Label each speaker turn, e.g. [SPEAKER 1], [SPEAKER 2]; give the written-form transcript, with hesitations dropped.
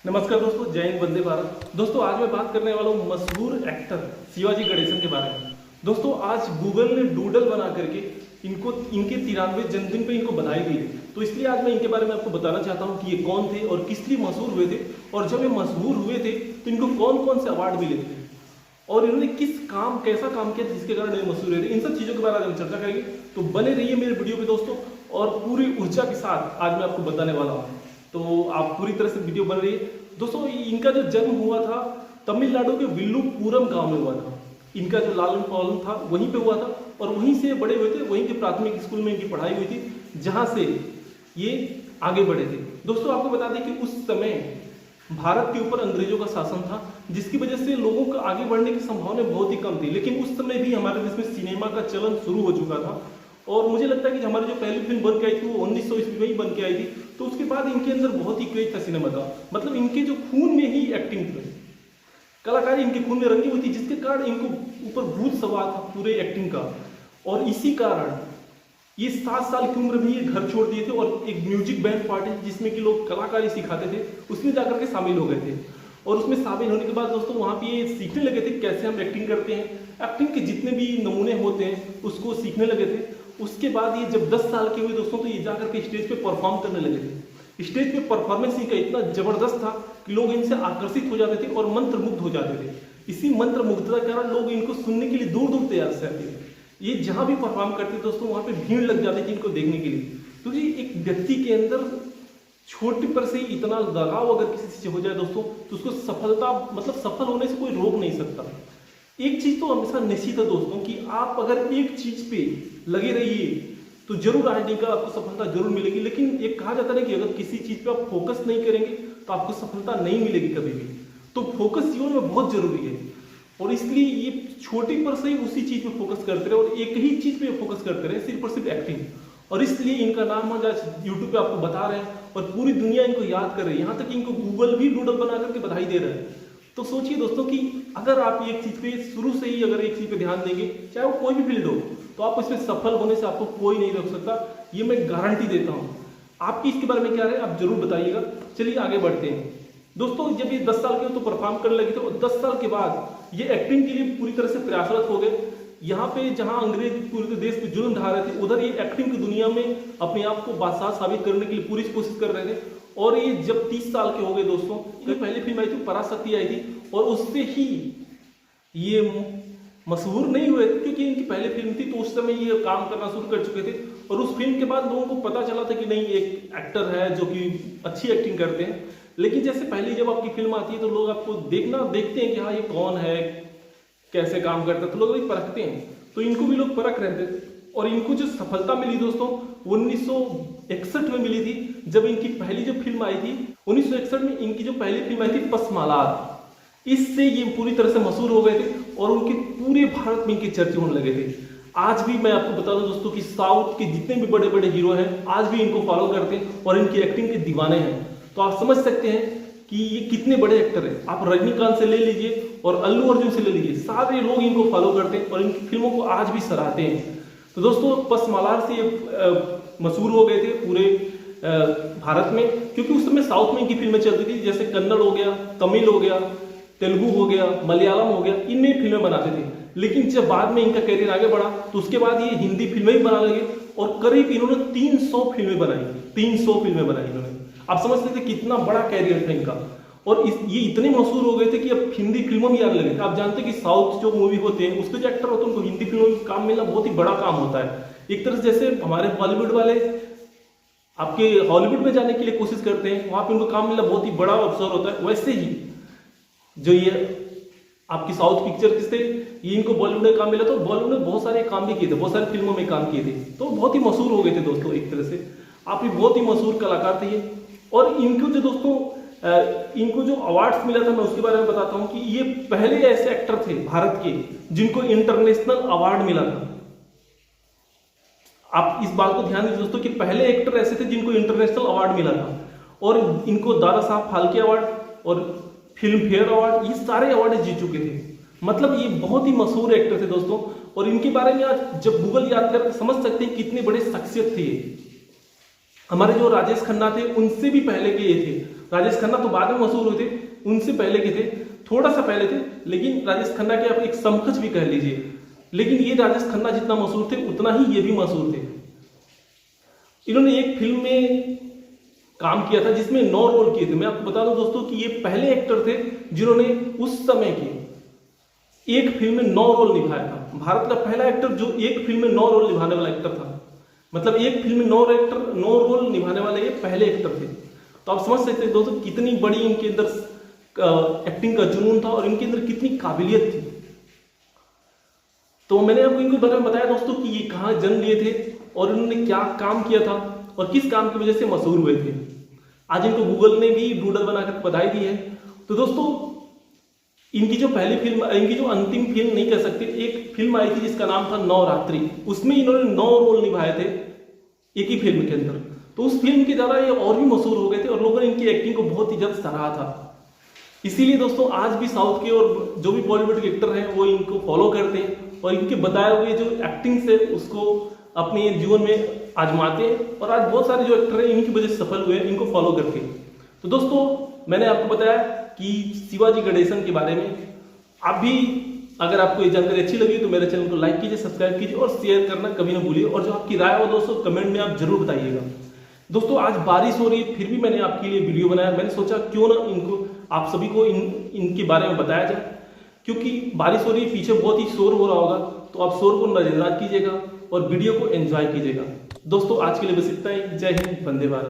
[SPEAKER 1] नमस्कार दोस्तों, जय हिंद, वंदे भारत। दोस्तों आज मैं बात करने वाला हूँ मशहूर एक्टर शिवाजी गणेशन के बारे में। दोस्तों आज गूगल ने डूडल बना करके इनको इनके 93वें जन्मदिन पे इनको बधाई दी है। तो इसलिए आज मैं इनके बारे में आपको बताना चाहता हूँ कि ये कौन थे और किस लिए मशहूर हुए थे, और जब ये मशहूर हुए थे तो इनको कौन कौन से अवार्ड मिले थे और इन्होंने कैसा काम किया जिसके कारण ये मशहूर हुए थे। इन सब चीज़ों के बारे में हम चर्चा करेंगे। तो बने रहिए मेरे वीडियो पे दोस्तों, और पूरी ऊर्जा के साथ आज मैं आपको बताने वाला हूँ। तो आप पूरी तरह से वीडियो बन रही है। दोस्तों इनका जो जन्म हुआ था तमिलनाडु के विल्लुपुरम गांव में हुआ था। इनका जो लालन पालन था वहीं पे हुआ था और वहीं से बड़े हुए थे। वहीं के प्राथमिक स्कूल में इनकी पढ़ाई हुई थी, जहां से ये आगे बढ़े थे। दोस्तों आपको बता दें कि उस समय भारत के ऊपर अंग्रेजों का शासन था, जिसकी वजह से लोगों का आगे बढ़ने की संभावना बहुत ही कम थी। लेकिन उस समय भी हमारे देश में सिनेमा का चलन शुरू हो चुका था, और मुझे लगता है कि हमारी जो पहली फिल्म बन के आई थी वो 1900 ईस्वी में ही बन के आई थी। तो उसके बाद इनके अंदर बहुत ही क्रेज था सिनेमा का, मतलब इनके जो खून में ही एक्टिंग थी, कलाकारी इनके खून में रंगी हुई थी, जिसके कारण इनको ऊपर भूत सवार था पूरे एक्टिंग का। और इसी कारण ये 7 साल की उम्र में ये घर छोड़ दिए थे और एक म्यूजिक बैंड पार्टी जिसमें कि लोग कलाकारी सिखाते थे उसमें जाकर के शामिल हो गए थे। और उसमें शामिल होने के बाद दोस्तों वहाँ पे ये सीखने लगे थे कैसे हम एक्टिंग करते हैं, एक्टिंग के जितने भी नमूने होते हैं उसको सीखने लगे थे। उसके बाद ये जब 10 साल के हुए दोस्तों तो ये जाकर के स्टेज पे परफॉर्म करने लगे थे। स्टेज पे परफॉर्मेंस इनका इतना जबरदस्त था कि लोग इनसे आकर्षित हो जाते थे और मंत्रमुग्ध हो जाते थे। इसी मंत्रमुग्धता के कारण लोग इनको सुनने के लिए दूर दूर तैयार से आते थे। ये जहां भी परफॉर्म करते दोस्तों वहां पे भीड़ लग जाती थी इनको देखने के लिए। तो जी एक व्यक्ति के अंदर छोटे पर से इतना लगाव अगर किसी से हो जाए दोस्तों तो उसको सफलता मतलब सफल होने से कोई रोक नहीं सकता। एक चीज तो हमेशा निश्चित है दोस्तों कि आप अगर एक चीज पे लगे रहिए तो जरूर आगे का आपको सफलता जरूर मिलेगी। लेकिन एक कहा जाता है कि अगर किसी चीज पे आप फोकस नहीं करेंगे तो आपको सफलता नहीं मिलेगी कभी भी। तो फोकस जीवन में बहुत जरूरी है, और इसलिए ये छोटी पर से ही उसी चीज पे फोकस करते रहे और एक ही चीज पे फोकस करते रहे, सिर्फ और सिर्फ एक्टिंग। और इसलिए इनका नाम हम आज यूट्यूब पे आपको बता रहे हैं और पूरी दुनिया इनको याद कर रही है। यहाँ तक कि इनको गूगल भी डूडल बना करके बधाई दे रहा है। तो सोचिए दोस्तों कि अगर आप एक चीज पे शुरू से ही अगर एक चीज पे ध्यान देंगे, चाहे वो कोई भी फील्ड हो, तो आप इसमें सफल होने से आपको कोई नहीं रोक सकता। ये मैं गारंटी देता हूँ। आपकी इसके बारे में क्या है आप जरूर बताइएगा। चलिए आगे बढ़ते हैं दोस्तों। जब ये 10 साल के तो परफॉर्म करने लगे थे और 10 साल के बाद ये एक्टिंग के लिए पूरी तरह से प्रयासरत हो गए। यहाँ पे जहाँ अंग्रेज पूरे देश पे जुल्म ढा रहे थे, उधर ये एक्टिंग की दुनिया में अपने आप को बादशाह साबित करने के लिए पूरी कोशिश कर रहे थे। और ये जब 30 साल के हो गए दोस्तों, ये पहली फिल्म आई थी पराशक्ति आई थी, और उससे ही ये मशहूर नहीं हुए थे क्योंकि इनकी पहली फिल्म थी। तो उस समय ये काम करना शुरू कर चुके थे, और उस फिल्म के बाद लोगों को पता चला था कि नहीं एक एक्टर है जो कि अच्छी एक्टिंग करते हैं। लेकिन जैसे पहले जब आपकी फिल्म आती है तो लोग आपको देखते हैं कि हाँ ये कौन है, कैसे काम करता है, तो लोग भी परखते हैं। तो इनको भी लोग परख रहे थे, और इनको जो सफलता मिली दोस्तों 1961 में मिली थी, जब इनकी पहली जो फिल्म आई थी 1961 में इनकी जो पहली फिल्म आई थी पसमालार। इससे ये पूरी तरह से मशहूर हो गए थे और उनके पूरे भारत में इनके चर्चे होने लगे थे। आज भी मैं आपको बता दूं दोस्तों कि साउथ के जितने भी बड़े बड़े हीरो हैं आज भी इनको फॉलो करते हैं और इनकी एक्टिंग के दीवाने हैं। तो आप समझ सकते हैं कि ये कितने बड़े एक्टर हैं। आप रजनीकांत से ले लीजिए और अल्लू अर्जुन से ले लीजिए, सारे लोग इनको फॉलो करते हैं और इनकी फिल्मों को आज भी सराहते हैं। तो दोस्तों पसमालार से मशहूर हो गए थे पूरे भारत में, क्योंकि उस समय साउथ में इनकी फिल्में चलती थी, जैसे कन्नड़ हो गया, तमिल हो गया, तेलुगु हो गया, मलयालम हो गया, इनमें फिल्में बनाते थे। लेकिन जब बाद में इनका करियर आगे बढ़ा तो उसके बाद ये हिंदी फिल्में भी बनाने लगे, और करीब इन्होंने 300 फिल्में बनाई। 300 फिल्में बनाई इन्होंने। आप समझ सकते थे कितना बड़ा कैरियर था इनका। और ये इतने मशहूर हो गए थे कि अब हिंदी फिल्मों में आने लगे थे। आप जानते हैं कि साउथ जो मूवी होते हैं उसके जो एक्टर होते हैं उनको हिंदी फिल्मों में काम मिलना बहुत ही बड़ा काम होता है। एक तरह से जैसे हमारे बॉलीवुड वाले आपके हॉलीवुड में जाने के लिए कोशिश करते हैं, वहां पे उनको काम मिलना बहुत ही बड़ा अवसर होता है। वैसे ही जो ये आपकी साउथ पिक्चर से ये इनको बॉलीवुड में काम मिला, तो बॉलीवुड में बहुत सारे काम भी किए थे, बहुत सारी फिल्मों में काम किए थे, तो बहुत ही मशहूर हो गए थे दोस्तों। एक तरह से आप भी बहुत ही मशहूर कलाकार थे ये। और इनको जो दोस्तों इनको जो अवार्ड्स मिला था मैं उसके बारे में बताता हूं कि ये पहले ऐसे एक्टर थे भारत के जिनको इंटरनेशनल अवार्ड मिला था। आप इस बात को ध्यान दीजिए दोस्तों कि पहले एक्टर ऐसे थे जिनको इंटरनेशनल अवार्ड मिला था, और इनको दादा साहब फाल्के अवार्ड और फिल्म फेयर अवार्ड, ये सारे अवार्ड जीत चुके थे। मतलब ये बहुत ही मशहूर एक्टर थे दोस्तों। और इनके बारे में आज जब गूगल याद कर समझ सकते हैं कितने बड़े शख्सियत थे। हमारे जो राजेश खन्ना थे उनसे भी पहले के ये थे, राजेश खन्ना तो बाद में मशहूर हुए थे, उनसे पहले के थे, थोड़ा सा पहले थे, लेकिन राजेश खन्ना के आप एक समकक्ष भी कह लीजिए। लेकिन ये राजेश खन्ना जितना मशहूर थे उतना ही ये भी मशहूर थे। इन्होंने एक फिल्म में काम किया था जिसमें 9 रोल किए थे। मैं आपको बता दूं दोस्तों कि ये पहले एक्टर थे जिन्होंने उस समय के एक फिल्म में 9 रोल निभाया था। भारत का पहला एक्टर जो एक फिल्म में 9 रोल निभाने वाला एक्टर था। मतलब एक फिल्म में 9 रोल निभाने वाले ये पहले एक्टर थे। तो आप समझ सकते हैं दोस्तों कितनी बड़ी इनके अंदर एक्टिंग का जुनून था और इनके अंदर कितनी काबिलियत थी। तो मैंने आपको इनके बारे में बताया दोस्तों कि ये कहाँ जन्म लिए थे और इन्होंने क्या काम किया था और किस काम की वजह से मशहूर हुए थे। आज इनको गूगल ने भी डूडल बनाकर बधाई दी है। तो दोस्तों इनकी जो पहली फिल्म, इनकी जो अंतिम फिल्म नहीं कह सकते, एक फिल्म आई थी जिसका नाम था नवरात्रि। उसमें इन्होंने 9 रोल निभाए थे एक ही फिल्म के अंदर। तो उस फिल्म के द्वारा ये और भी मशहूर हो गए थे और लोगों ने इनकी एक्टिंग को बहुत ही ज्यादा सराहा था। इसीलिए दोस्तों आज भी साउथ के और जो भी बॉलीवुड के एक्टर हैं वो इनको फॉलो करते हैं और इनके बताए हुए जो एक्टिंग से उसको अपने जीवन में आजमाते हैं। और आज बहुत सारे जो एक्टर हैं इनकी वजह से सफल हुए हैं, इनको फॉलो करके। तो दोस्तों मैंने आपको बताया कि शिवाजी गणेशन के बारे में। आप भी अगर आपको ये जानकारी अच्छी लगी तो मेरे चैनल को लाइक कीजिए, सब्सक्राइब कीजिए और शेयर करना कभी ना भूलिए। और जो आपकी राय हो दोस्तों कमेंट में आप जरूर बताइएगा। दोस्तों आज बारिश हो रही है फिर भी मैंने आपके लिए वीडियो बनाया। मैंने सोचा क्यों ना इनको आप सभी को इनके बारे में बताया जाए, क्योंकि बारिश हो रही है, पीछे बहुत ही शोर हो रहा होगा। तो आप शोर को नजरअंदाज कीजिएगा और वीडियो को एंजॉय कीजिएगा। दोस्तों आज के लिए बस इतना ही। जय हिंद, वंदे भारत।